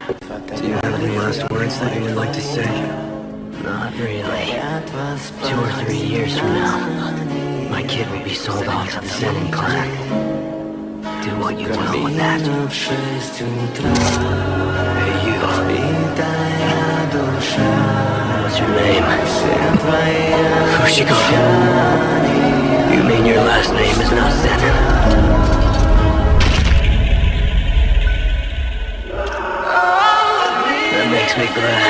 Do you have any last words that you would like to say? Not really. 2 or 3 years from now, my kid will be sold off to the Zenin clan. Do what you will with that. Hey, you. What's your name? Fushiko. You mean your last name is not Zenin? That makes me glad.